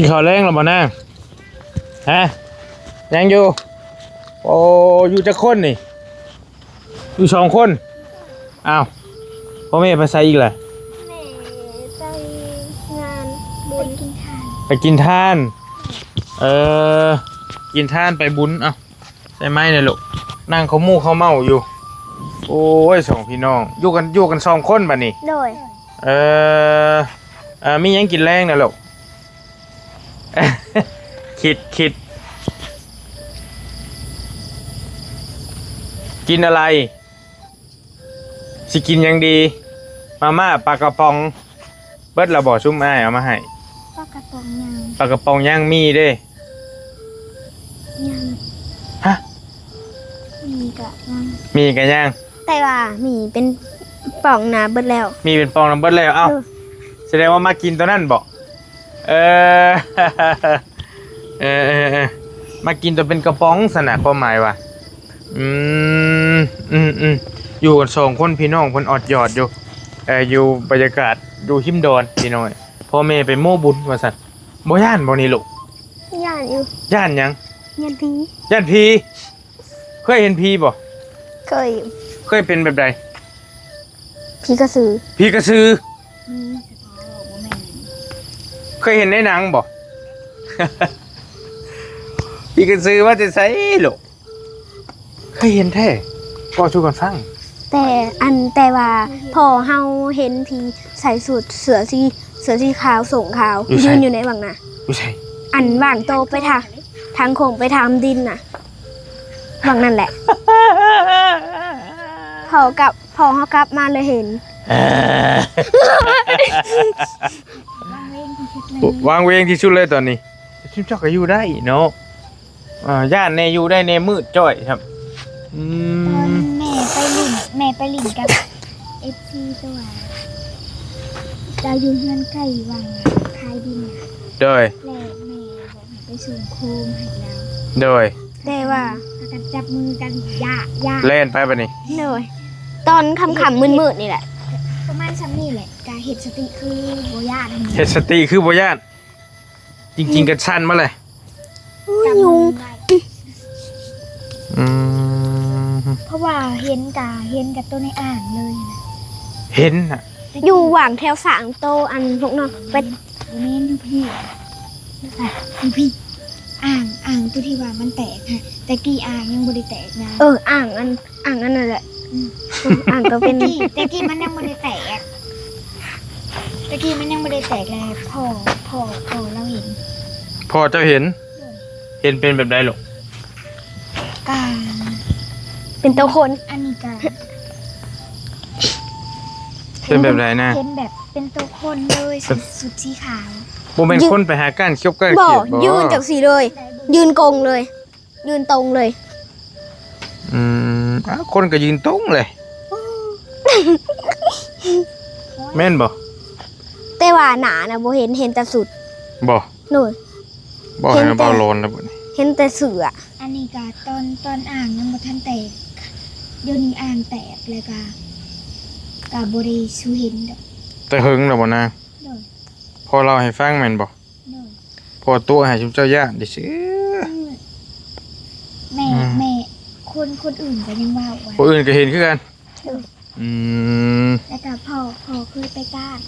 กินข้าวแรงหรือเปล่านะฮะยังอยู่โอ้อยู่จะคนนี่อยู่2 คนอ้าวพ่อแม่ไปใส่อีกแหละแม่ไปงานบุญกินทานไปกินทานกินทานไปบุญเอ้าใช่ไหมเนี่ยลูกนั่งเขามู่เขาเมาอยู่โอ้ย2 พี่น้องอยู่กัน2 คนบัดนี้โดยมียังกินแรงนะลูก คิดกินอะไรสิกินยังดีมาม่าปลากระป๋องเบิดเราบอกซุ้มอ้ายเอามาให้ปลากระป๋องยังปลากระป๋องย่างมีเด้ยังฮะมีกะยังมีกันย่างแต่ว่ามีเป็นป่องนะเบิดแล้วมีเป็นปองน้ำเบิดแล้วเอ้าแสดงว่ามากินตัวนั่นบอกมากินตัวเป็นกระป๋องสนะความหมายว่าอยู่กัน2 คนพี่น้องเพิ่นอดหยอดอยู่อยู่บรรยากาศดูหิมดอนพี่น้อยพ่อแม่ไปโม้บุญว่าซั่นบ่ย่านบ่นี่ลูกย่านอยู่ย่านหยังย่านผีย่านผีเคยเห็นผีบ่เคยเป็นแบบใดผีกระสือเคยเห็นในหนังบ่ ผีกระสือว่าจะใส่ลูกเคยเห็นแท้ก็ช่วยกันฟังแต่ว่าพอเฮาเห็นผีใส่สูทเสือสีขาวส่งขาวยืนอยู่ในบังน่ะอันว่างโตไปทางโค้งไปทางดินน่ะบังนั่นแหละ พอเฮากลับมาเลยเห็นวางเวงที่สุดเลยตอนนี้ชิมชอบก็อยู่ได้เนาะย่านในอยู่ได้ในมืดจ้อยครับตอนแม่ไปลินกับFC ตัวเราอยู่เฮือนใกล้วังคายดินโดยแม่บอกให้ไปส่งโคมให้เราโดยแต่ว่ากันจับมือกันย่าเล่นไปปะนี่โดยตอนค่ำๆมืดๆนี่แหละประมาณซ้ำนี่แหละกาเห็ดสติคือโบย่านเห็ดสติคือโบย่านจริงๆกันชันมาเลยยุงเพราะว่าเห็นกับตัวในอ่างเลยเห็นน่ะอยู่หว่างแถวสางโตอันพวกน้องเป็นนี่พี่อ่างตัวที่ว่ามันแตกค่ะแต่กี่อ่างยังบริแตกนะอ่างอันนั่นแหละอ่างก็เป็นแต่กี้มันยังบริแตกเลยพ่อเราเห็นพ่อเจ้าเห็นเป็นแบบใดหรอกเป็นตัวคนอันนี้กาเป็นแบบไหนนะเป็นแบบเป็นตัวคนเลยสุดสีขาวโมเป็นคนไปหาก้านเขี้ยวก้านเขียดยืนจากสีเลยยืนกงเลยยืนตรงเลยคนก็ยืนตรงเลยแม่นบ่แต่ว่าหนานะโบเห็นแต่สุดบ่หนูบ่เห็นเบาโลนแล้วบ่เห็นแต่เสืออันนี้กาตอนอ่างยังบ่ทันแตกเดี๋ยวนี้อ่างแตกเลยกาบ่ได้ชูเห็นดอกแต่หึงแล้วบ่นะพอเราให้ฟังแม่นบ่พอตัวให้ชุมเจ้าย่านดิซื่อแม่คนอื่นก็ยังว่าคนอื่นก็เห็นคือกันแล้วก็พ่อเคยไปก้าน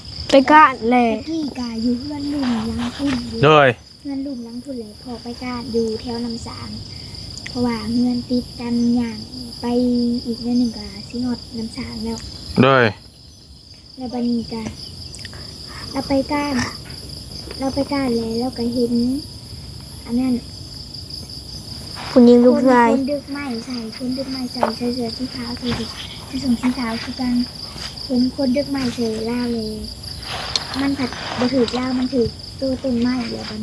เลยกี้กาอยู่เพื่อนลุงล้างพุ่นเลยเพื่อนลุงล้างพุ่นเลยพอไปก้านอยู่แถวน้ำสางเพราะว่าเงินติดกันอย่างไปอีกนิดหนึ่งก็สิฮอดน้ำสางแล้วเลยแล้วบัดนี้ก็เราไปก้านแล้วก็เห็นอันนั้นคุณยิงลูกชายคนดึกไม้ใส่เสื้อสีขาวที่ส่งสีขาวคือกันเห็นคนดึกไม้ใส่ล่าเลยมันผัดบะถือล่ามันถือตัวต้นไม้เดี๋ยวบัน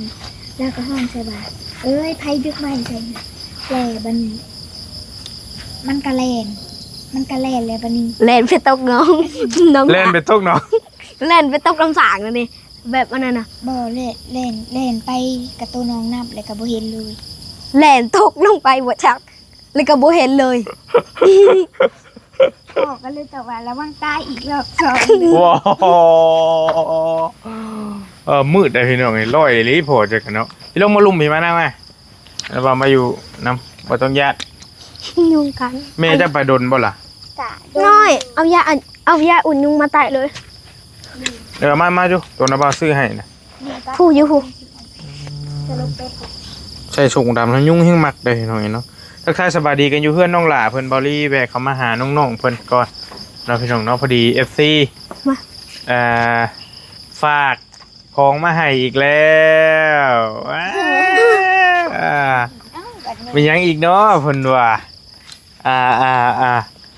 แล้วก็ห้องใส่บาไผ่ดึกไม้ใส่แหล่บันมันกระแลนเลยบันนี้แลนไปตกน้องแลนไปตกน้องแลนไปตกลำสางเลยนี่แบบอันนั้นนะบ่แลนไปกับตัวน้องนับเลยกับโบเห็นเลยแลนตกลงไปบ่ชักเลยกับโบเห็นเลย พ่อก็เลยตอบว่าระวังตายอีกรอบสอง ว้าวมืดได้พี่น้องไอ้ร้อยลีพอจะกันเนาะพี่ลงมาลุมพี่มานั่งไหมแล้วบ่มาอยู่น้ำบ่ต้องญาติ ยุงกัน แม่จะไปดนบ่ล่ะ กะ น้อยเอายาอุ่นยุงมาไต่เลย เดี๋ยวมาดูตัวน้าบ่าวซื้อให้นะ ผู้อยู่ผู้ จะลงเป็ด ใส่ส่งดำทั้งยุ่งหิ้งมักได้พี่น้องเนาะทักทายสบายดีกันอยู่เพื่อนน้องหล่าเพิ่นบอลลี่แบกเขามาหาน้องๆเพิ่นก่อนเราพี่น้องเนาะพอดี FC มา ฝากของมาให้อีกแล้วว้าวมีหยังอีกเนาะเพิ่นว่า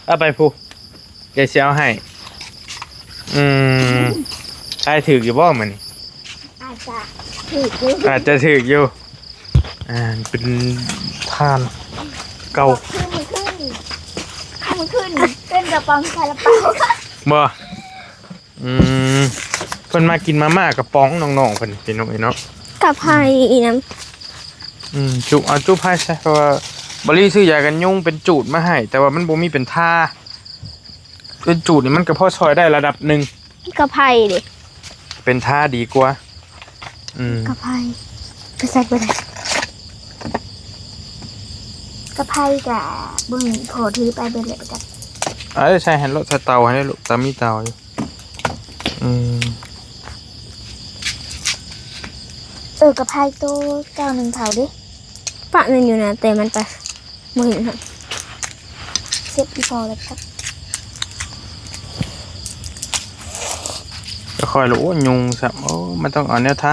เอาไปผู้เดี๋ยวสิเอาให้ใช่ถืออยู่บ่มื้อนี้ อาจจะถูกอยู่ อาจจะถืออยู่เป็นทานเก่า ขึ้นเป็นกระป๋องคาราเปา บ่เพิ่นมากินมาม่ากระป๋องน้องๆเพิ่นพี่น้องเนาะ กับไผ่อีน้ จุไผใช่เพราะว่าบ่รีซื้อยากันยุงเป็นจูดมาให้แต่ว่ามันบ่มีเป็นท่าเป็นจูดนี่มันก็พอช่วยได้ระดับหนึง ำกับไผ่ดิ เป็นท่าดีกว่ากับไผ่ไปใส่ไปเลย กระไพ่กะบึ้งโผล่ถือไปเป็นเลยกัน ใช่หันรถใส่เตาให้ได้ลูกตามีเตาอยู่กระไพ่ตัวเจ้าหนึ่งเผาดิ ปะมันอยู่นะแต่มันไปมือเห็นฮะ เสร็จอีพอแล้วครับ จะคอยรู้ว่ายุงซะโอ้มันต้องเอาแนวท่า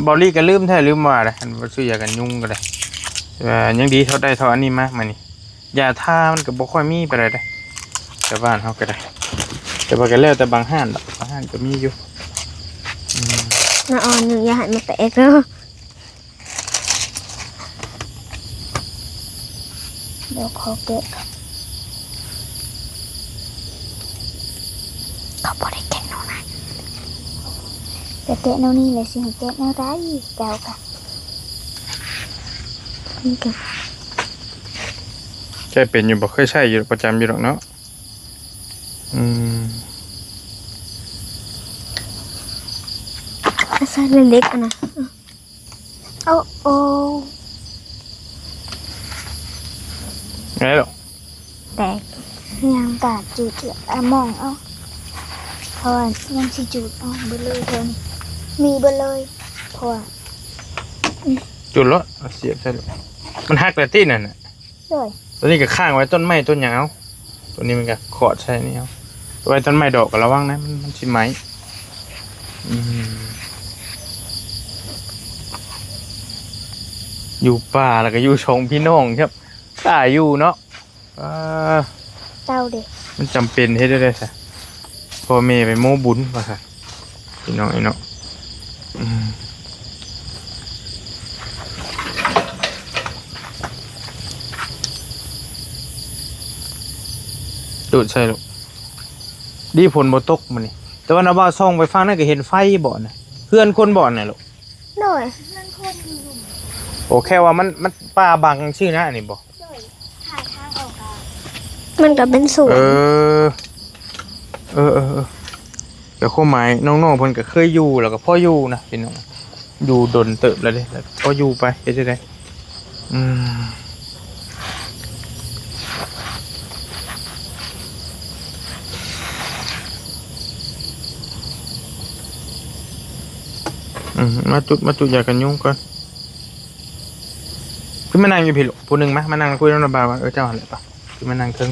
บอลลี่ก็ลืมแท้ลืมว่าเลยอันบ่ซื้อยากันยุงก็ได้ยังดีเท่าได้เท่าอันนี้มากมานี่ยาท่ามันก็บ่ค่อยมีไปเลยได้แต่บ้านเฮาก็ได้แต่ว่าก็แล้วแต่บางห้านดอกบางห้านก็มีอยู่ น้าออนหนึ่งอย่าหันมาแตกเนาะ เดี๋ยวขอเกะ เขาบอกได้แก่นอนนะ แต่เกะแนวนี้เลยสิเกะแนวไรเจ้าค่ะ นี่กัน ใช่เป็นอยู่บ่เคยใช้อยู่ประจำอยู่หรอกเนาะใส่เล็กๆอ่ะนะ โอ้ ไงหรอ แตก ยังกาดจูดเจือมองเอาเพราะว่ายังสิจูดเอาเบลเลยเพิ่นมีเบลเลยเพราะว่า จุดละเสียบใช่หรอมันหักแต่ที่นั่นน่ะ เลย ตัวนี้ก็ข้างไว้ต้นไม้ต้นหยังเอาตัวนี้มันก็ขอดใช่นี่เอาไว้ต้นไม้ดอกก็ระวังนะมันสิไหมอยู่ป่าแล้วก็อยู่ชงพี่น้องครับกล้าอยู่เนาะ เจ้าเด็ก มันจำเป็นให้ได้ใช่พ่อแม่ไปโม้บุญป่ะค่ะพี่น้องไอ้เนาะดูดใช่ลูกดีผลบ่ตกมันนี่แต่ว่าน้าบ่าวส่องไปฟังนั่นก็เห็นไฟบ่อนน่ะเพื่อนคนบ่อนน่ะลูก โดย โอ้แค่ว่ามันป่าบังชื่อนะอันนี้บ่ หาทางออกอ่ะ มันก็เป็นสูตร เดี๋ยวข้อหมายน้องๆเพิ่นก็เคยอยู่แล้วก็พ่ออยู่นะพี่น้องอยู่ดนเติบแล้วเด้แล้วพ่ออยู่ไปเฮ็ดจังได๋มาจุดอยากกันยุ่งก่อนขึ้นมานั่งอยู่พี่ลูกผู้หนึงมานั่งคุยน้ำระบายว่าเจ้าหั่นแหละปะขึ้นมานั่งเทิง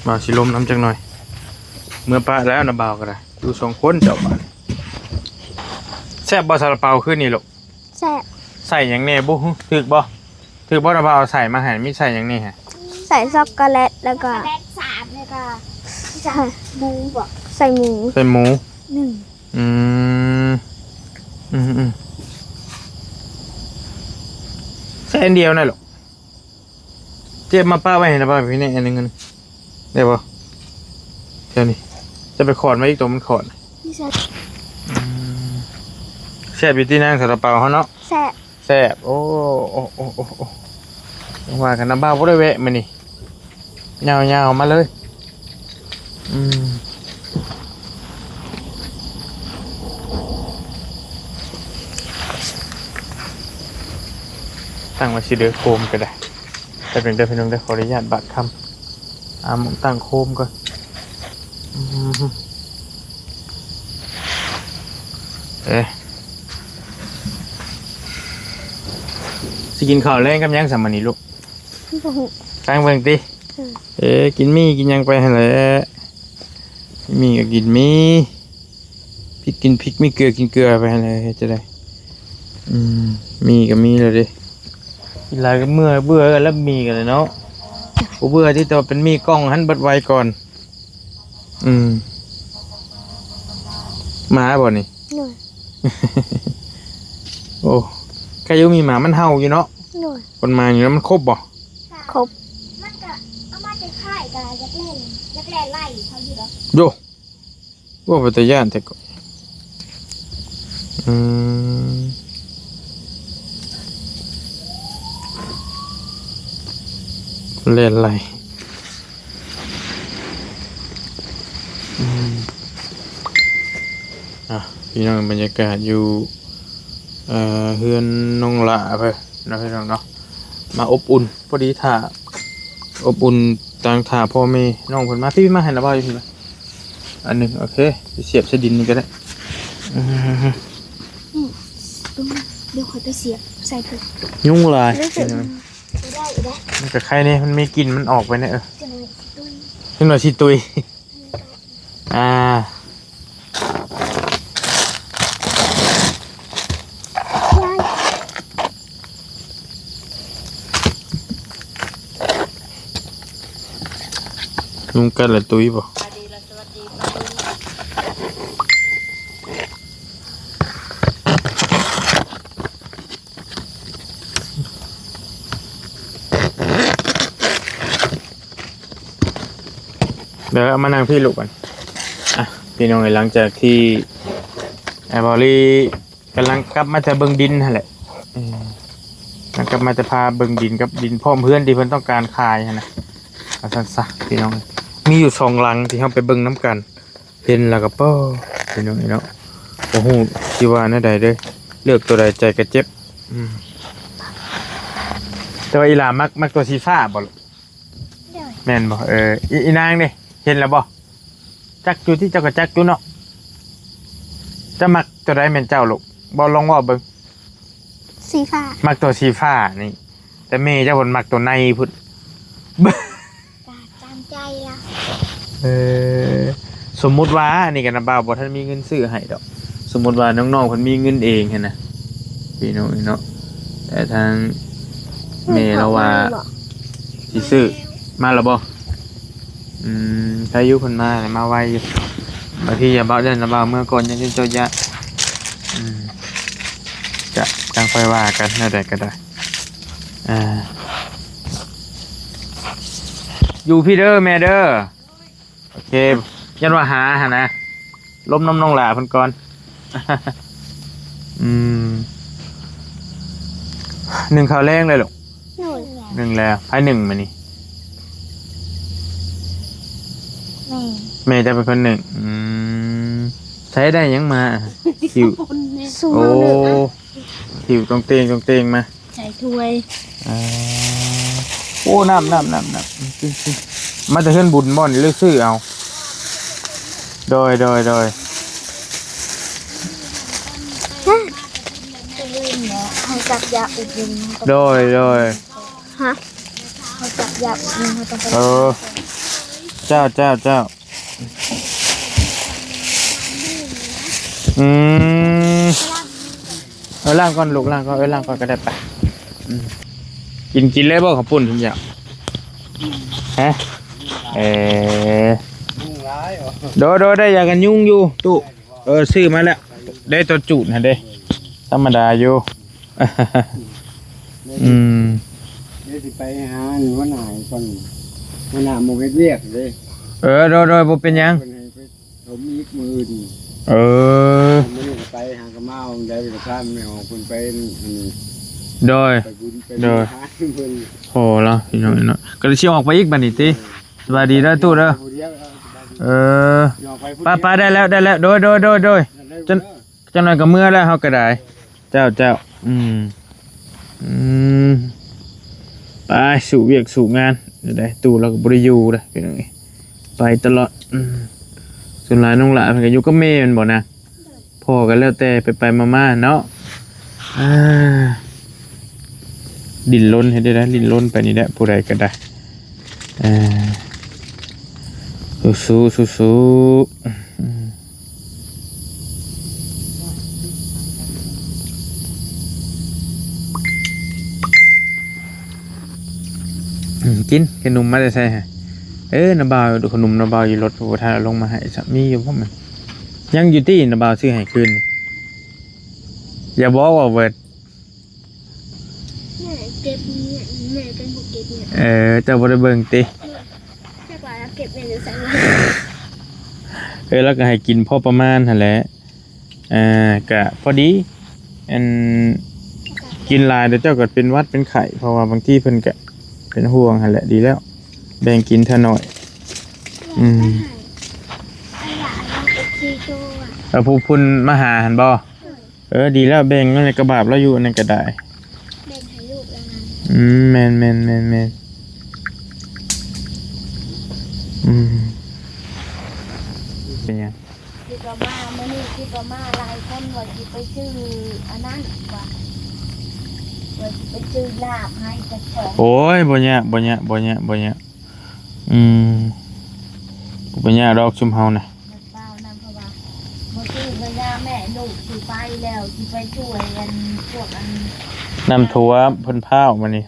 บ่าวสิลมน้ำจังหน่อยเมื่อป้าแล้วนะบ่าวก็ได้อยู่2คนเจ้าบ้านแซ่บบ่ซาลาเปาขึ้นนี่ลูก แซ่บ ใส่หยังแน่บ่ถึกบ่นะบ่าวใส่มาให้มีใส่หยังนี่ฮะ ใส่ช็อกโกแลตแล้วก็ แรก3เลยค่ะจะหมูบอก ใส่หมู ใส่หมู 1 อืมใส่อันเดียวน่ะลูกเตรียมมาป้าไว้ให้นะป้าพี่นี่อันนึงได้บ่เดี๋ยวนี้จะไปขอดมาอีกตัวมันขอด พี่จะ แซ่บอยู่ที่นั่งซาลาเปาเฮาเนาะ แซ่บ แซ่บโอ้ว่ากันนะบ้าวบ่ได้แวะมื้อนี้ ยาวๆมาเลยตั้งไว้สิเด้อโคมก็ได้แต่เป็นเด้อพี่น้องได้ขออนุญาตบัดคำหมองตั้งโคมก่อนสิกินข้าวแรงกับยังสามมื้อนี้ลูก บ่ฮู้ ตั้งเบิ่งติกินมีกินยังไปหั่นแหละมีก็กินมีพริกกินพริกมีเกลือกินเกลือไปหั่นแหละเฮ็ดจะได้มีก็มีแล้วดิกินหลายก็เมื่อเบื่อกันแล้วมีกันเลยเนาะบ่เบื่อที่ตัวเป็นมีกล้องหันเบิดไว้ก่อนหมาบ่นี่ หน่อย โอ้ใครอยู่มีหมามันเห่าอยู่เนาะ หน่อย คนมาอยู่แล้วมันครบบ่ ครบ มันก็เอามาจะค่ายกับยักษ์แล่ไล่เขาอยู่แล้ว โยว่าปัตยานแต่ก็เล่นอะไรพี่น้องบรรยากาศอยู่เฮือนนงละไปนะพี่น้องเนาะมาอบอุ่นพอดีถ่าอบอุ่นต่างถ่าพ่อแม่น้องคนมาพี่มาให้ระบายอยู่พี่มาอันหนึ่งโอเคเสียบใส่ดินนี่ก็ได้ เดี๋ยวขอไปเสียบใส่ถุง ยุ่งลาย ได้ มันกับใครเนี่ยมันมีกลิ่นมันออกไปเนี่ยจะเลยตุ้ย ขึ้นมาชิตุยยุ่งกันละตุยบ่เดี๋ยวเอามานั่งพี่ลูกก่อนพี่น้องหลังจากที่ไอ้บอลลี่กำลังกลับมาจะเบิ่งดินนั่นแหละกลับมาจะพาเบิ่งดินกับดินพ่อเพื่อนที่เพิ่นต้องการขายนะเอาสั้นซะพี่น้องมีอยู่2 หลังที่เราไปเบิ่งน้ำกันเห็นแล้วก็ป้อพี่น้องเนาะโอ้โหที่ว่าแน่ใดเด้อเลือกตัวใดใจก็เจ็บแต่ว่าอีหลามักตัวสีฟ้าบ่แม่นบ่อีนางนี่เห็นแล้วบ่จักอยู่ที่เจ้าก็จักอยู่เนาะจะมักตัวใดแม่นเจ้าลูกบ่ลองว่าเบิ่ง สีฟ้า มักตัวสีฟ้านี่แต่แม่เจ้าเพิ่นมักตัวในพุ่น ตามใจละ สมมุติว่านี่กันนะบ่าวบ่ทันมีเงินซื้อให้ดอกสมมุติว่าน้องๆเพิ่นมีเงินเองหั่นน่ะพี่น้องเนาะแต่ทางแม่เราว่าสิซื้อมาแล้วบ่ถ้าอยู่เพิ่นมาไวอยู่บางทีอย่าบ่าวเดินบ่าวเมื่อก่อนยังเจ้าญาจะจังค่อยว่ากันแนวใดก็ได้อยู่พี่เด้อแม่เด้อโอเคยันว่าหาหะนะล้มน้ำน้องหลาเพิ่นก่อนหนึ่งข้าวแรงเลยหรอ หน่อย 1แล้วให้1มานี่ แม่ แม่จะเป็นคน1ใช้ได้ยังมาหิว สูง โอ้ เด้อ หิวตรงเตงมา ใส่ถ้วย โอ้น้ำมาจะขึ้นบุญบ่อนเลือกซื้อเอาโดย จะลืมเนาะเขาจับยาอุดยุง โดย ฮะ เขาจับยาอุดยุงเขาต้องไป เจ้าล่างก่อนลูกล่างก่อนล่างก่อนก็ได้ไปกินเลยบ่ข้าวปุ้นทุกอย่างฮะโดได้อยากกันยุ่งอยู่ตู้ซื้อมาแล้วได้ตัวจุดนะเด้ธรรมดาอยู่ เดี๋ยวสิไปหาหนูว่าหน่ายก่อนว่าหน่าโมเวเวียกเลย โดยบ่เป็นยัง คนให้ไปผมอีกมืออื่น ผมไม่ได้ไปหากระเมาได้ไปข้ามไม่ออกคนไปนี่ โดย ไปบุญไป โดย หาเพิ่น โหแล้วพี่น้องเนาะก็เลยเชี่ยวออกไปอีกบัดนี้ติ สวัสดีเด้อตู้เด้อ ผู้เดียว เออ ยอมไปผู้ ป้าได้แล้วโดยจนจังหน่อยก็เมื่อแล้วเฮาก็ได้เจ้าอืมไปสู่เวียกสู่งานเดี๋ยวได้ตู้เราก็บ่ได้อยู่เด้อเป็นจังไงไปตลอดส่วนหลายน้องหลานเพิ่นก็อยู่กับแม่แม่นบ่นะพ่อก็แล้วแต่ไปมาๆเนาะดิ้นรนให้ได้นะดิ้นรนไปนี่แหละผู้ใดก็ได้สู้กินขนมมาได้ใช่ฮะน้าบ่าวดูขนมน้าบ่าวอยู่รถถ้าลงมาให้สามีอยู่พวกมันยังอยู่ที่น้าบ่าวซื้อให้คืนนี่อย่าบอกว่าเบิด แม่เก็บเนี่ยแม่เป็นผู้เก็บเนี่ย เจ้าบ่ได้เบิ่งติ แค่กว่าเก็บแม่จะใส่ไว้ แล้วก็ให้กินพอประมาณหั่นแหละก็พอดีอันกินหลายเดี๋ยวเจ้าก็เป็นหวัดเป็นไข้เพราะว่าบางทีเพิ่นก็เป็นห่วงหั่นแหละดีแล้วแบ่งกินเท่าน้อยไอ้หลานน้องเอ็กซีโตอ่ะ ผู้พุ่นมาหาหั่นบ่ดีแล้วแบ่งนั่นกระบาบแล้วอยู่นั่นก็ได้ แบ่งให้ลูกแล้วนะ แม่นเป็นยัง คิดว่ามาเมื่อนี้คิดว่ามาหลายคนว่าสิไปชื่ออันนั้นว่าสิไปชื่อลาบให้กระชอง โอ้ยบ่ยากบ่ยากบ่ยากดอกชุมเฮานะ เปล่านั่นเพราะว่าเมื่อกี้เวลาแม่ลูกสิไปแล้วสิไปช่วยกันพวกอัน นำทัวเพิ่นพาออกมานี่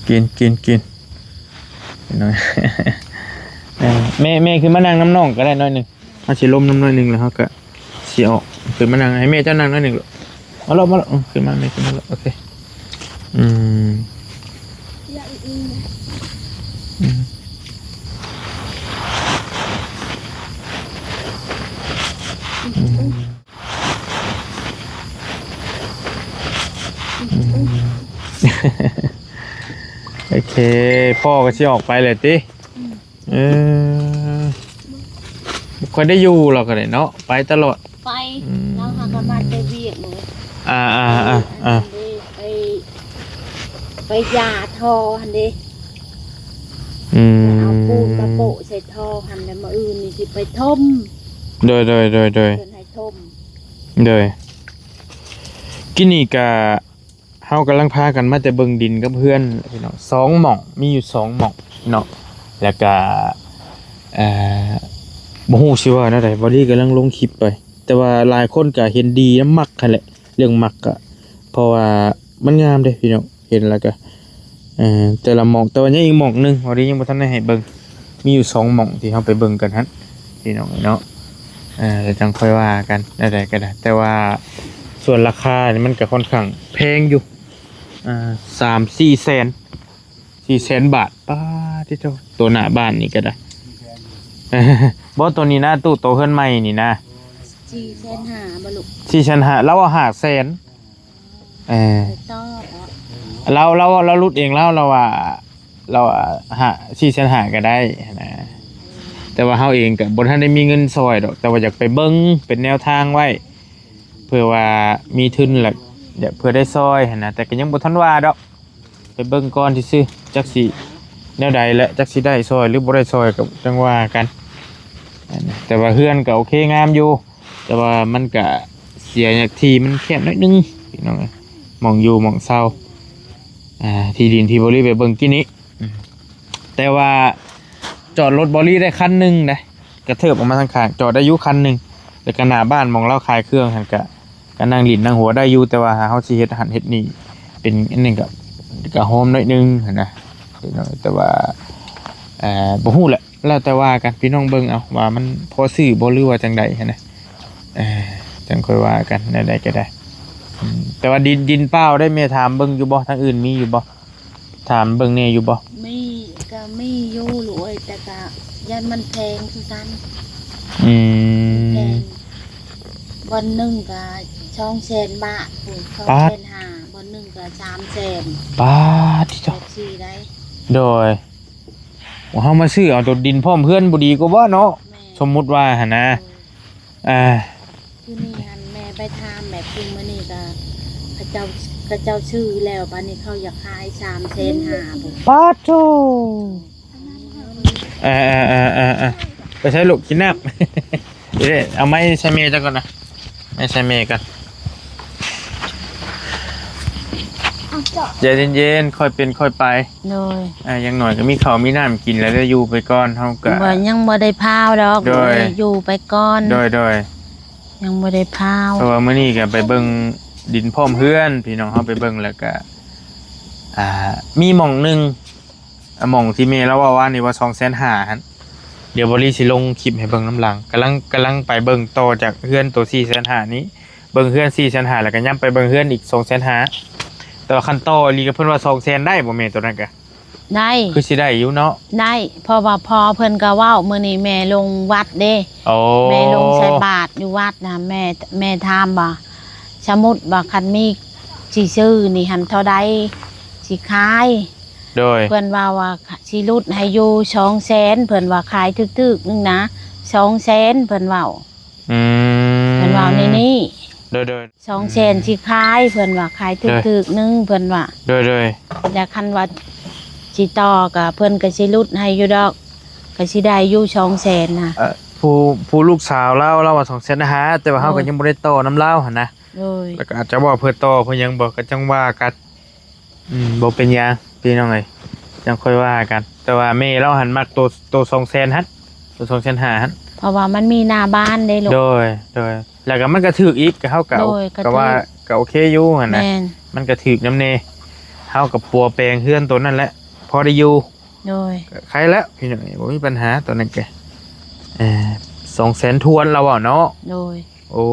กินหน่อยแม่คือมานั่งน้ำน่องก็ได้น้อยหนึงเอาสิลมน้ำน้อยหนึงแล้วเฮาก็สิออกคือมานั่งให้แม่เจ้านั่งน้อยหนึงลูกมาแล้วขึ้นมาแม่ขึ้นมาแล้วโอเคอยากอีกนะ โอเคพ่อก็สิออกไปเลยติบ่ค่อยได้อยู่หรอกก็ได้เนาะไปตลอด ไปแล้วหากันมาเตเวียกเลย ไปยาทอหันเด้เอาปูนมาโปะใส่ทอหันแล้วมาอื่นนี่สิไปทม โดย เพิ่นให้ทม กินนี่กะเฮากำลังพากันมาแต่เบิ่งดินกับเพื่อนพี่น้อง2หม่องมีอยู่2หม่องเนาะแล้วก็บ่ฮู้สิว่าแนวใดบ่ดีกำลังลงคลิปไป แต่ว่าหลายคนก็เห็นดีนำมักคั่นแหละเรื่องมักก็เพราะว่ามันงามเด้พี่น้องเห็นแล้วก็แต่ละหม่องแต่ว่ายังอีกหม่องนึงบ่ดียังบ่ทันได้ให้เบิ่งมีอยู่2หม่องที่เฮาไปเบิ่งกันหั่นพี่น้องเนาะเดี๋ยวจังค่อยว่ากันได้ก็ได้แต่ว่าส่วนราคานี่มันก็ค่อนข้างแพงอยู่3-4 แสนบาทป้าที่เท่าตัวหน้าบ้านนี่ก็ได้ บ่ตัวนี้นะตู้โตเฮือนใหม่นี่นะ 4,500บ่ลูก 4,500เราเอา5แสนไปต่อเรารุดเองเราว่า4,500ก็ได้นะแต่ว่าเฮาเองก็บ่ทันได้มีเงินซอยดอกแต่ว่าอยากไปเบิ่งเป็นแนวทางไว้เพื่อว่ามีทุนแหละเดี๋ยวเพื่อได้ซอยหั่นนะแต่ก็ยังบ่ทันว่าดอกไปเบิ่งก่อนซื่อๆจักสิแนวใดและจักสิได้ซอยหรือบ่ได้ซอยก็จังว่ากันแต่ว่าเฮือนก็โอเคงามอยู่แต่ว่ามันก็เสียจากที่มันแคบนิดนึงพี่น้องมองอยู่มองเศร้าที่ดินที่บริไปเบิ่งกินนี้แต่ว่าจอดรถบริได้คันหนึ่งนะกระเทิบออกมาทางข้างจอดได้อยู่คันหนึ่งแต่ขนาดบ้านมองเล่าขายเครื่องหันกะนั่งหลินนั่งหัวได้อยู่แต่ว่าเขาสิเฮ็ดหันเฮ็ดนี่เป็นอันนึงกับโฮมหน่อยนึงนะแต่ว่าบ่ฮู้แหละแล้วแต่ว่ากันพี่น้องเบิ่งเอาว่ามันพอซื้อบ่หรือว่าจังใดนะจังค่อยว่ากันได้ก็ได้แต่ว่าดินเปล่าได้แม่ถามเบิ่งอยู่บ่ทางอื่นมีอยู่บ่ถามเบิ่งแน่อยู่บ่มีอยู่หลวยแต่ก็ยันมันแพงคือกันแพงบ่ บอนหนึ่งก็200,000 บาทพุ่น ปาด 2,500,000บอนหนึ่งก็300,000 ป้าที่ แบ เจ้า บสี่ได้ โดยเฮามาซื้อเอาตัวดินพร้อมเพื่อนบ่ดีกว่าบ่เนาะ แม่ สมมุติว่าหั่นนะที่นี่หันแม่ไปทำแบบจริงมื้อนี้ก็เขาเจ้าชื่อแล้วบัดนี้เขาอยากขาย3,500,000พุ่น ปาโตไปใช้ลูกกินน้ำ เดี๋ยวเอาไม้ใช้เมย์จังก่อนนะไม่ใช้เมย์กัน เอาเจาะ ใจเย็นๆค่อยเป็นค่อยไป โดย ยังหน่อยก็มีข้าวมีน้ำกินแล้วได้อยู่ไปก่อนเฮาก็ บ่ยังบ่ได้พาวดอก โดย อยู่ไปก่อน โดย ยังบ่ได้พาว เพราะว่ามื้อนี้ก็ไปเบิ่งดินพร้อมเพื่อนพี่น้องเฮาไปเบิ่งแล้วก็มีหม่องหนึงหม่องที่เมย์เราว่านี่ว่า250,000หั่นเดี๋ยวบริสิลงคลิปให้เบิ่งน้ำหลังกำลังไปเบิ่งต่อจากเพื่อนตัว450,000นี้เบิ่งเพื่อน450,000แล้วก็ย่ำไปเบิ่งเพื่อนอีก250,000แต่ว่าคันต่ออีหลีก็เพิ่นว่า200,000ได้บ่แม่ตัวนั้นก็ ได้ คือสิได้อยู่เนาะ ได้เพราะว่าพอเพิ่นก็เว้ามื้อนี้แม่ลงวัดเด้ โอ้ แม่ลงใส่บาตรอยู่วัดนะแม่ถามว่าสมมุติว่าคันมีสิซื้อนี่หันเท่าใดสิขาย โดย เพิ่นว่าสิลดให้อยู่200,000เพิ่นว่าขายถึกๆนึงนะ200,000เพิ่นเว้า อืม เพิ่นเว้านี่ โดย 200,000สิขายเพิ่นว่าขายถึกๆนึงเพิ่นว่า โดย แล้วคันว่าสิต่อก็เพิ่นก็สิลดให้อยู่ดอกก็สิได้อยู่200,000นะ ผู้ลูกสาวเล่าว่า250,000แต่ว่าเฮาก็ยังบ่ได้ต่อน้ำเล่าหั่นนะ โดย แล้วก็อาจจะบอกเพื่อต่อเพิ่นยังบอกก็จังว่ากันบ่เป็นหยังพี่น้องเอ้ยจังค่อยว่ากัน แต่ว่าแม่เราหันมักตัว200,000หั่นตัว250,000หั่น เพราะว่ามันมีหน้าบ้านได้ลูก โดยแล้วก็มันก็ถูกอีกก็เฮาก็ โดยก็ถูก ก็ว่าก็โอเคอยู่หั่นนะ แม่น มันก็ถูกนำแน่เฮากับปัวแปลงเฮือนตัวนั้นแหละพอได้อยู่ โดย ก็ใครแล้วพี่น้องเอ้ยบ่มีปัญหาตัวนั้นแก200,000ทวนเราเนาะ โดย โอ้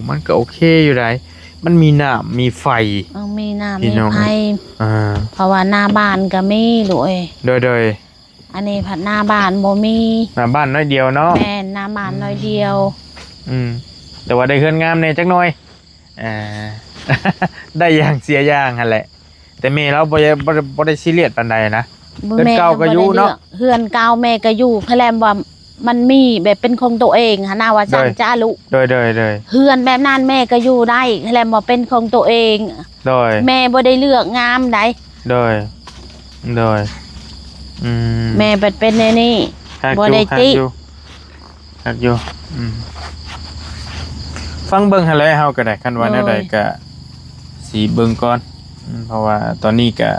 มันก็โอเคอยู่ได้มันมีน้ำมีไฟ มีน้ำ พี่ มี น้อง ไผ เพราะว่าหน้าบ้านก็มีลูกเอ้ย โดย อันนี้ผัดหน้าบ้านบ่มี มาบ้านน้อยเดียวเนาะ แม่นหน้าบ้านน้อยเดียว แต่ว่าได้เฮือนงามแน่จักหน่อยได้อย่างเสียอย่างหั่นแหละ แต่แม่เราบ่ได้ซีเรียสปานใดนะ เฮือนเก่าก็อยู่เนาะ เฮือนเก่าแม่ก็อยู่แค่แลมว่ามันมีแบบเป็นของตัวเองหนนาว่าจังจ้าลูก โดย เฮือนแบบนั้นแม่ก็อยู่ได้แค่แลมว่าเป็นของตัวเอง โดย แม่บ่ได้เลือกงามใด โดยแม่เป็นในนี่ บ่ได้ติ ฮักอยู่ฟังเบิ่งหั่นแหละเฮาก็ได้คันว่าแนวใดก็สิเบิ่งก่อนเพราะว่าตอนนี้ก็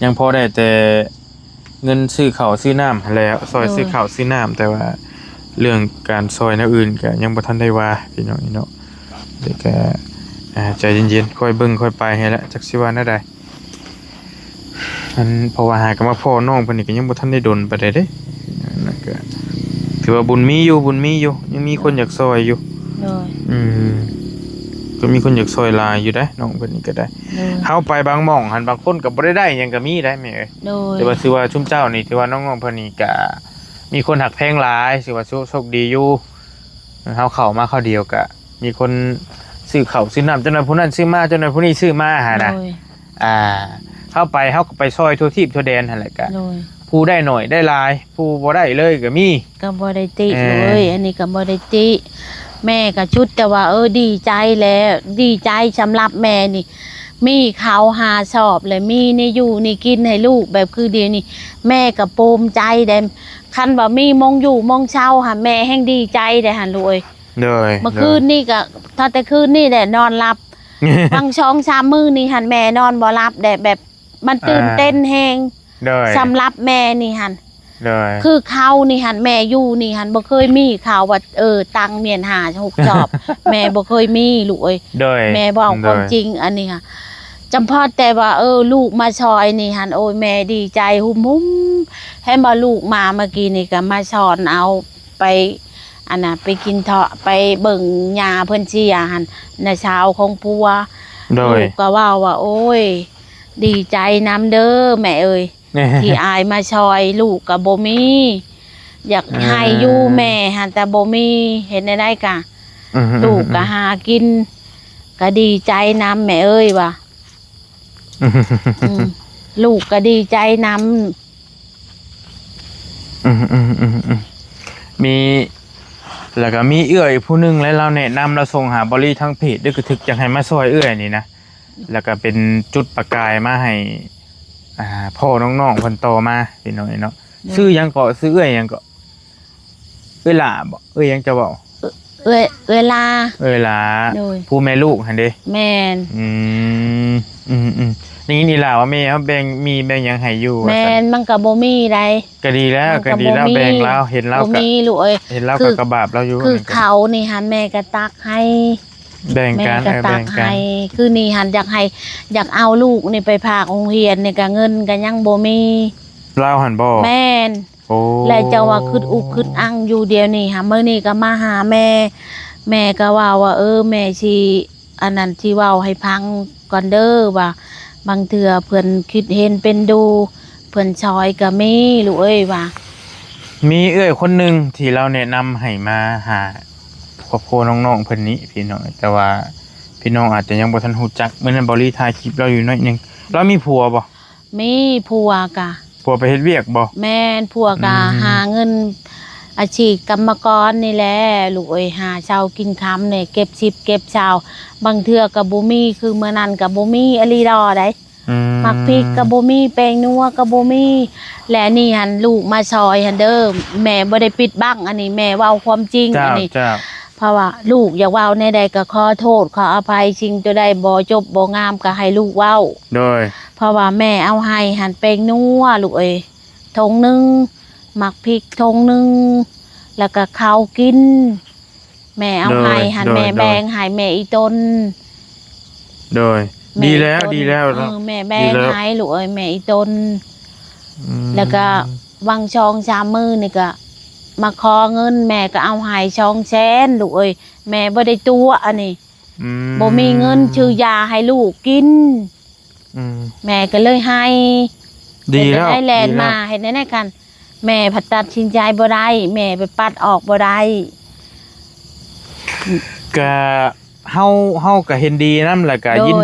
ยังพอได้แต่เงินซื้อข้าวซื้อน้ำหั่นแหล้วซอยซื้อข้าวซื้อน้ำแต่ว่าเรื่องการซอยแนวอื่นก็ยังบ่ทันได้ว่าพี่น้องเนาะเดี๋ยวก็ใจเย็นๆค่อยเบิ่งค่อยไปให้ละจักสิว่าแนวใดมันเพราะว่าหากันมาพ่อน้องเพิ่นนี่ก็ยังบ่ทันได้ดลปานใดเด้นั่นก็ถือว่าบุญมีอยู่ยังมีคนอยากซอยอยู่ โดย ก็มีคนอยากซอยหลายอยู่ได้น้องเพิ่นนี่ก็ได้ โดย เฮาไปบางหม่องหันบางคนก็บ่ได้หยังก็มีได้แม่เอ้ย โดย แต่ว่าถือว่าชุมเจ้านี่ถือว่าน้องๆเพิ่นนี่ก็มีคนหักแพงหลายถือว่าโชคดีอยู่เฮาเข้ามาเข้าเดียวก็มีคนซื้อข้าวซื้อน้ำจนนั้นผู้นั้นซื้อมาจนนั้นผู้นี้ซื้อมาหานะ โดย เฮาก็ไปซอยทั่วทิพย์ทั่วแดนหั่นแหละก็ โดย ผู้ได้หน่อยได้หลายผู้บ่ได้เลยก็มี ก็บ่ได้ติเลยอันนี้ก็บ่ได้ติแม่ก็ชุดแต่ว่าดีใจแล้วดีใจสำหรับแม่นี่ มีข้าวหาชอบเลยมีนี่อยู่นี่กินให้ลูกแบบคือเดียวนี่แม่ก็ภูมิใจได้คันว่ามีมงอยู่มงเช้าค่ะแม่แห่งดีใจได้หั่นลูกเอ้ย เลย เมื่อคืนนี่ก็ถ้าแต่คืนนี่แหละนอนหลับ บางช่อง3 มื้อนี่หั่นแม่นอนบ่หลับได้แบบมันตื่นเต้นแฮง เลย สำหรับแม่นี่หั่น เลย คือเขานี่หันแม่อยู่นี่หันบ่เคยมีข่าวว่าตังเมียนหา6 จอบ แม่บ่เคยมีลูกเอ้ย เลย แม่บอกความจริงอันนี้ค่ะจำพอแต่ว่าลูกมาชอยนี่หันโอ้ยแม่ดีใจหุ่มให้มาลูกมาเมื่อกี้นี่ก็มาสอนเอาไปอันน่ะไปกินเถาะไปเบิ่งยาเพิ่นเชียหันในเช้าของปัว เล ลู ย กก็ว่าโอ้ยดีใจน้ำเด้อแม่เอ้ย ที่อายมาชอยลูกกับโบมีอยากให้อยู่แม่หันแต่โบมีเห็นได้กะ ลูกก็หากินก็ดีใจนำแม่เอ้ยว่ะลูกก็ดีใจนมีแล้วก็มีเอื้อยผู้หนึงแล้วเราแนะนำเราส่งหาบริทั้งเพจด้วยก็ถึกจังให้มาซอยเอื้อยนี่นะแล้วก็เป็นจุดประกายมาให้พ่อน้องๆเพิ่นต่อมาพี่น้องเนาะซื้อหยังก็ซื้อเอื้อยหยังก็เอ้ยหล่าบ่เอ้ยหยังจะบอก เวลา เอ้ยหล่าผู้แม่ลูกหั่นเด้ แม่นนี่ล่ะว่าแม่เฮาแบ่งมีแบ่งหยังให้อยู่แม่นมันก็บ่มีใดก็ดีแล้วแบ่งแล้วเห็นแล้วก็บ่มีลูกเอ้ยเห็นแล้วก็กระบาบเราอยู่คือเขานี่หันแม่ก็ตักให้แบ่งกันแบ่งกันคือนี่หันอยากเอาลูกนี่ไปพากโรงเรียนนี่ก็เงินก็ยังบ่มีเราหันบ่แม่นแล้วเจ้าว่าคึดอุกคึดอังอยู่เดียวนี่หามื้อนี้ก็มาหาแม่ก็ว่าแม่สิอันนั้นที่เว้าให้พังก่อนเด้อว่าบางเทื่อเพิ่นคิดเห็นเป็นดูเพิ่นชอยก็มีลูกเอ้ยว่ามีเอ้ยคนนึงที่เราแนะนำให้มาหาครอบครัวน้องๆเพิ่นนี้พี่น้องแต่ว่าพี่น้องอาจจะยังบ่ทันรู้จักมื้อนั้นบริถ่ายคลิปเราอยู่น้อยนึงเรามีผัวบ่มีผัวกะผัวไปเฮ็ดเวียกบ่แม่นผัวกะหาเงินอาชีพกรรมกรนี่แหละลูกเอ้ยหาเช้ากินค่ำนี่เก็บ10เก็บเช้าบางเทื่อก็บ่มีคือมื้อนั้นก็บ่มีอลีดอได้มักพริกก็บ่มีแป้งนัวก็บ่มีและนี่หันลูกมาซอยหันเด้อแม่บ่ได้ปิดบังอันนี้แม่เว้าความจริงอันนี้เพราะว่าลูกอยากเว้าในใดก็ขอโทษขออภัยสิ่งตัวใดบ่จบบ่งามก็ให้ลูกเว้าโดยเพราะว่าแม่เอาให้หันแป้งนัวลูกเอ้ยถุงนึงมักพริกถุงนึงแล้วก็ข้าวกินแม่เอาให้หันแม่แบ่งให้แม่อีต้นโดยดีแล้วแม่แบ่งให้ลูกเอ้ยแม่อีต้นแล้วก็วังช่อง3มื้อนี่ก็มาขอเงินแม่ก็เอาให้200,000ลูกเอ้ยแม่บ่ได้ตัวอันนี้บ่มีเงินซื้อยาให้ลูกกินแม่ก็เลยให้ดีแล้วให้แลนมาเฮ็ดได้กันแม่ผัดตัดสินใจบ่ได้แม่ไปปัดออกบ่ได้ก็เฮาก็เห็นดีนำแล้วก็ยิน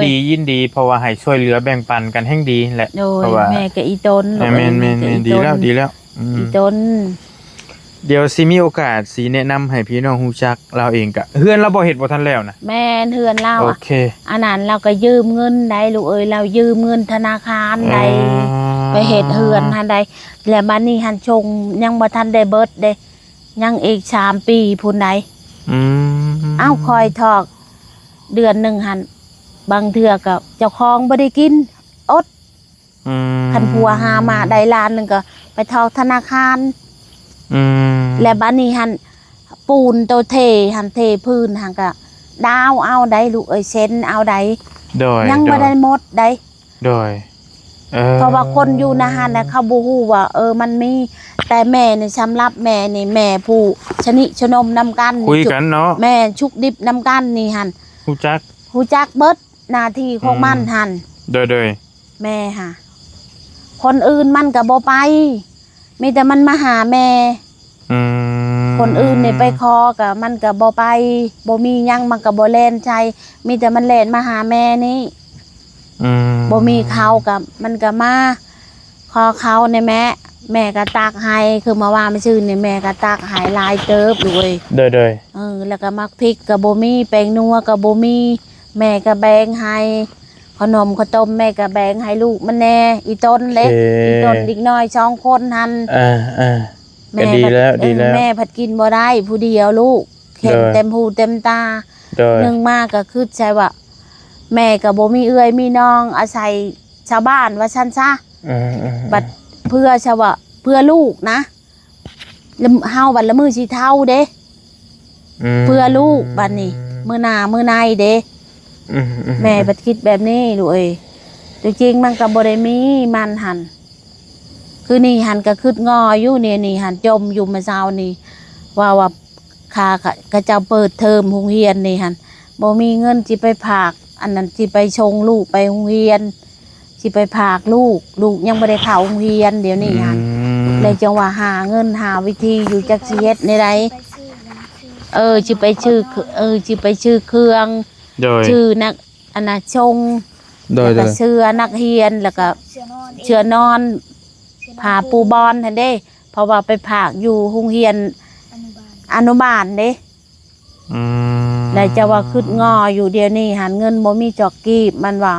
ดีเพราะว่าให้ช่วยเหลือแบ่งปันกันแห่งดีแหละเพราะว่าแม่ก็อีต้นแม่ดีแล้วอีต้นเดี๋ยวสิมีโอกาสสิแนะนำให้พี่น้องฮู้จักเราเองก็เฮือนเราบ่เฮ็ดบ่ทันแล้วนะแม่นเฮือนเราโอเคอันนั้นเราก็ยืมเงินได้ลูกเอ้ยเรายืมเงินธนาคารได้ไปเฮ็ดเฮือนหันได้แล้วบัดนี้หันชงยังบ่ทันได้เบิดเด้ยังอีก3ปีพุ่นใดเอ้าคอยทอกเดือนนึงหันบางเทื่อก็เจ้าของบ่ได้กินอดคันผัวหามาได้ล้านนึงก็ไปทอกธนาคารและบัดนี้หันปูนโตเทหันเทพื้นหันก็ดาวเอาได้ลูกเอ้ยเซ็นเอาได้ยังบ่ได้หมดได้โดยเพราะว่าคนอยู่นะหันน่ะเขาบ่ฮู้ว่ามันมีแต่แม่นี่สำหรับแม่นี่แม่ผู้ชนิชนมนำกันคุยกันเนาะแม่ชุกดิบนำกันนี่หันฮู้จักเบิดหน้าที่ของมันหันโดยแม่ค่ะคนอื่นมันก็บ่ไปมีแต่มันมาหาแม่คนอื่นนี่ไปคอกับมันก็บ่ไปบ่มีหยังมันก็บ่แล่นใจมีแต่มันแล่นมาหาแม่นี่บ่มีเขากับมันก็มาขอเขาในแม่ก็ตักให้คือมาว่าไม่ชื่อนี่แม่ก็ตักให้ลายเติบด้วยโดยแล้วก็มักพริกก็บ่มีแป้งนัวก็บ่มีแม่ก็แบ่งให้ขนมข้าวต้มแม่ก็แบ่งให้ลูกมันแน่อีต้นเล็กอีต้นเด็กน้อย2คนหั่นแม่ดีแล้วแม่ผัดกินบ่ได้ผู้เดียวลูกเห็นเต็มหูเต็มตานึงมากก็คือใจว่าแม่ก็บ่มีเอื้อยมีน้องอาศัยชาวบ้านว่าซั่นซะบัดเพื่อชาวเพื่อลูกนะเฮาบัดละมื้อสิเท่าเด้เพื่อลูกบัดนี้มื้อหน้ามื้อในเด้แม่บัดคิดแบบนี้ลูกเอ้ยจริงๆมันก็บ่ได้มีมันหั่นคือนี่หันก็คืดงออยู่นี่หันจมอยู่มาเช้านี่ว่าค่ากระเจ้าเปิดเทอมโรงเรียนนี่หันบ่มีเงินสิไปฝากอันนั้นสิไปชงลูกไปโรงเรียนสิไปฝากลูกยังบ่ได้เข้าโรงเรียนเดี๋ยวนี้หันเลยจังว่าหาเงินหาวิธีอยู่จักสิเฮ็ดในใด สิไปชื่อสิไปชื่อเครื่อง โดย ชื่อนักอนาชง โดย แล้วก็เสื้อนักเรียนแล้วก็ เชือนอน เชือนอนผ่าปูบอลทันเด้ เพราะว่าไปผากอยู่โรงเรียนอนุบาลเด้ อืม แล้วจะว่าคืดงออยู่เดียวนี้หันเงินบ่มีจอกกีบมันว่า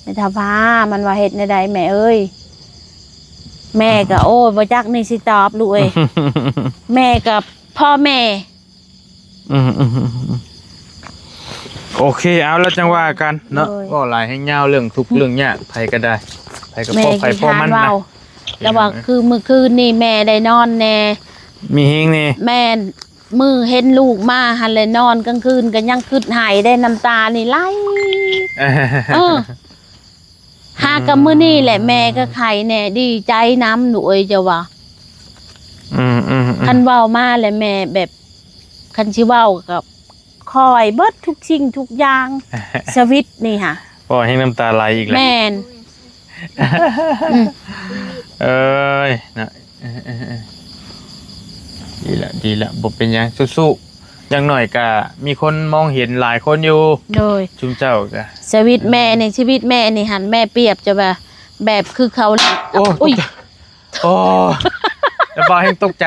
ไม่ทาผ้ามันว่าเฮ็ดในใดแม่เอ้ยแม่ก็โอ้บ่จักนี่สิตอบลูกเอ้ย แม่กับพ่อแม่ อืมโอเคเอาแล้วจังว่ากันเนาะก็หลายให้ยาวเรื่องทุกข์เรื่องยากไผก็ได้ไผก็ แม่ พอไผ กี่ พอ ทาน มันนะ เว้าแล้วว่าคือมื้อคืนนี่แม่ได้นอนแน่ มีเฮงนี่ แม่มือเห็นลูกมาหันเลยนอนกลางคืนก็ยังคืดหายได้น้ำตานี่ไหลหากับมื้อนี่แหละแม่ก็ไข่แน่ดีใจน้ำหนูเอ้ยจะว่า คันเว้ามาแหละแม่แบบคันสิเว้ากับคอยเบิดทุกสิ่งทุกอย่างสวิตนี่ค่ะ พอให้น้ำตาไหลอีกแล้ว แม่น เอ้ยนะดีละบ่เป็นหยังสู้ๆอย่างหน่อยก็มีคนมองเห็นหลายคนอยู่ โดย ชุมเจ้าก็ สวิตแม่ในชีวิตแม่นี่หันแม่เปรียบจะแบบคือเขา โอ้ อุ้ย โอ้แล้วบ่ให้ตกใจ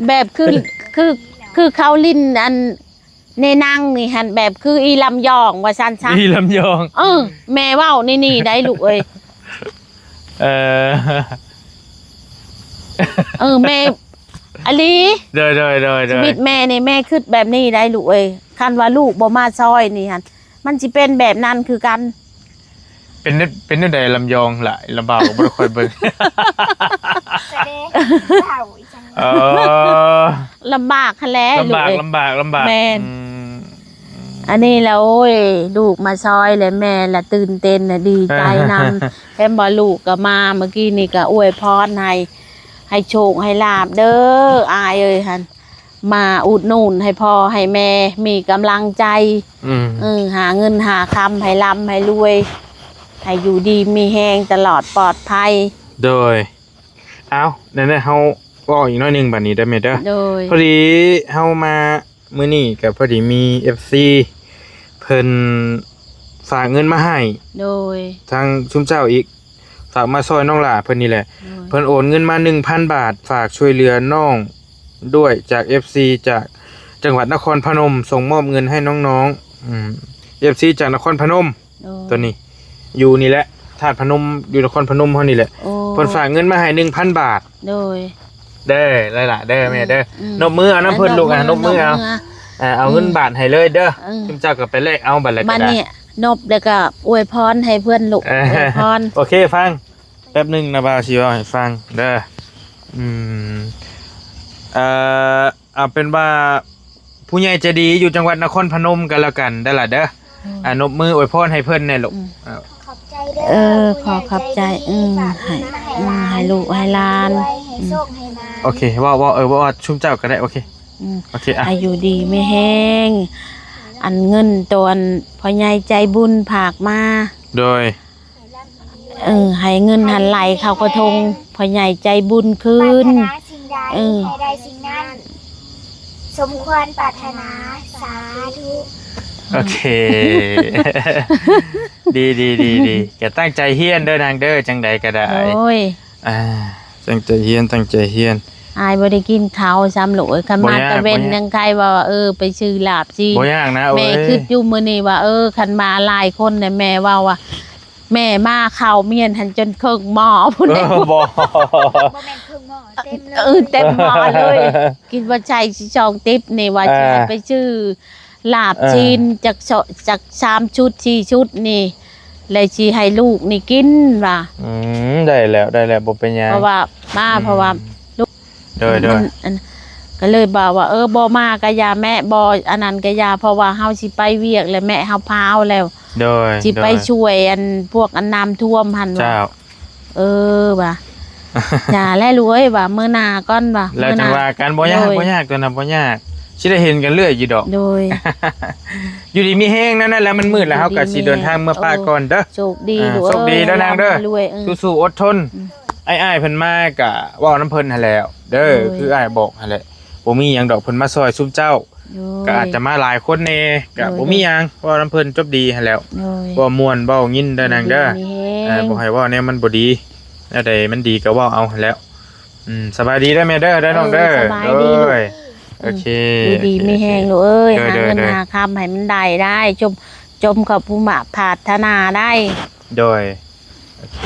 แบบคือเขาลิ้นอันในนั่งนี่หันแบบคืออีลำยองว่าซันซัน นี่ลำยอง แม่เว้านี่ได้ลูกเอ้ย แม่อลี เด้อชีวิตแม่นี่แม่คิดแบบนี้ได้ลูกเอ้ยคันว่าลูกบ่มาซอยนี่หันมันสิเป็นแบบนั้นคือกัน เป็นจังไดลำยองหลายลำบากบ่ได้ค่อยเบิ่ง แสดงเข่าอีจัง ลำบากคั่นแหละลูกเอ้ย ลำบาก แม่น อันนี้แล้วโอ้ยลูกมาซอยเลยแม่ละตื่นเต้นนะดีใจนำแค่บอลูกก็มาเมื่อกี้นี่ก็อวยพรให้โชคให้ลาบเด้ออายเอ้ยฮันมาอุดหนุนให้พ่อให้แม่มีกำลังใจหาเงินหาคำให้ร่ำให้รวยให้อยู่ดีมีแหงตลอดปลอดภัย โดยเอานั่นเฮาเว้าอีกหน่อยหนึงบัดนี้ได้ไหมเด้อ โดย พอดีเฮามามื้อนี้ก็พอดีมี FC เพิ่นฝากเงินมาให้ โดย ทางชุมเจ้าอีกฝากมาซอยน้องหล่าเพิ่นนี่แหละเพิ่นโอนเงินมา 1,000 บาทฝากช่วยเหลือน้องด้วยจาก FC จากจังหวัดนครพนมส่งมอบเงินให้น้องๆFC จากนครพนมตัวนี้อยู่นี่แหละธาตุพนมอยู่นครพนมเฮานี่แหละเพิ่นฝากเงินมาให้ 1,000 บาท โดย เด้อหลายๆเด้อแม่เด้อนบมือเอาน้ำเพิ่นลูกนบมือเอาเงินบาทให้เลยเด้อชุมเจ้าก็ไปเลขเอาบัดละก็ได้ มันเนี่ยนบแล้วก็อวยพรให้เพื่อนลูกอวยพร โอเคฟังแป๊บนึงนะบ่าวสิเว้าให้ฟังเด้อเอาเป็นว่าผู้ใหญ่ใจดีอยู่จังหวัดนครพนมกันแล้วกันได้ล่ะเด้อนบมืออวยพรให้เพิ่นแน่ลูก ขอบใจเด้อ ขอขอบใจให้ลูกให้หลาน ให้โชคให้มา โอเคว่าชุมเจ้าก็ได้โอเคโอเคอ่ะ อายุดีไม่แห้งอันเงินตัวพ่อใหญ่ใจบุญผากมา โดย ให้เงินหันไหลเข้ากระทงพ่อใหญ่ใจบุญคืน ปรารถนาสิ่งใดให้ได้สิ่งนั้น สมควรปรารถนาสาธุ โอเค ดีแกตั้งใจเฮียนเด้อนางเด้อจังใดก็ได้ โอ้ย ตั้งใจเฮียน อายบ่ได้กินข้าวซ้ำลูกคันมาตะเวนยังใครว่าไปซื้อลาบจี บ่ยากนะ แม่คิดอยู่มื้อนี้ว่าคันมาหลายคนเนี่ยแม่ว่าแม่มาข้าวเมียนหันจนครึ่งหม้อพุ่น บ่ บ่แม่นครึ่งหม้อเต็มเลย เต็มหม้อเลยคิดว่าใช่สิจองติ๊บนี่ว่าจะไปซื้อลาบจีนจาก3ชุด4ชุดนี่เลยสิให้ลูกนี่กินว่า ได้แล้วบ่เป็นหยัง เพราะว่าลูก โดย ก็เลยบอกว่าบ่มาก็อย่าแม่บ่อันนั้นก็อย่าเพราะว่าเฮาสิไปเวียกแล้วแม่เฮาพาวแล้ว โดย สิไปช่วยพวกน้ำท่วมหั่นว่า เจ้า ว่ะ อย่าแล้วรวยว่ะมื้อหน้าก่อนว่ะ แล้วจังว่ากันบ่ยากตัวนั้นบ่ยากสิได้เห็นกันเรื่อยอยู่ดอก โดย อยู่ดีมีแห้งนั่นแหละมันมืดแล้วเฮาก็สิเดินทางเมื่อป้าก่อนเด้อ โชคดี โชคดีเด้อนางเด้อ รวย สู้ๆอดทนอ้ายๆเพิ่นมาก็เว้าน้ำเพิ่นหั่นแล้วเด้อคืออ้ายบอกหั่นแหละบ่มีหยังดอกเพิ่นมาซอยซุมเจ้า โดย ก็อาจจะมาหลายคนแน่ก็บ่มีหยังเพราะว่าน้ำเพิ่นจบดีหั่นแหล้ว โดย บ่ม่วนเว้ายินเด้อนางเด้อ มีแฮง บ่ให้เว้าแนวมันบ่ดีแล้วใดมันดีก็เว้าเอาหั่นแหล้วสบายดีเด้อแม่เด้อน้องเด้อ สบายดีลูก เอ้ยโอเค อยู่ดีไม่แห้งลูกเอ้ย เด้อ หา เด้อ เงิน เด้อ หาคำให้มันได้จมกับผู้มาผาดนาได้ โดยโอเค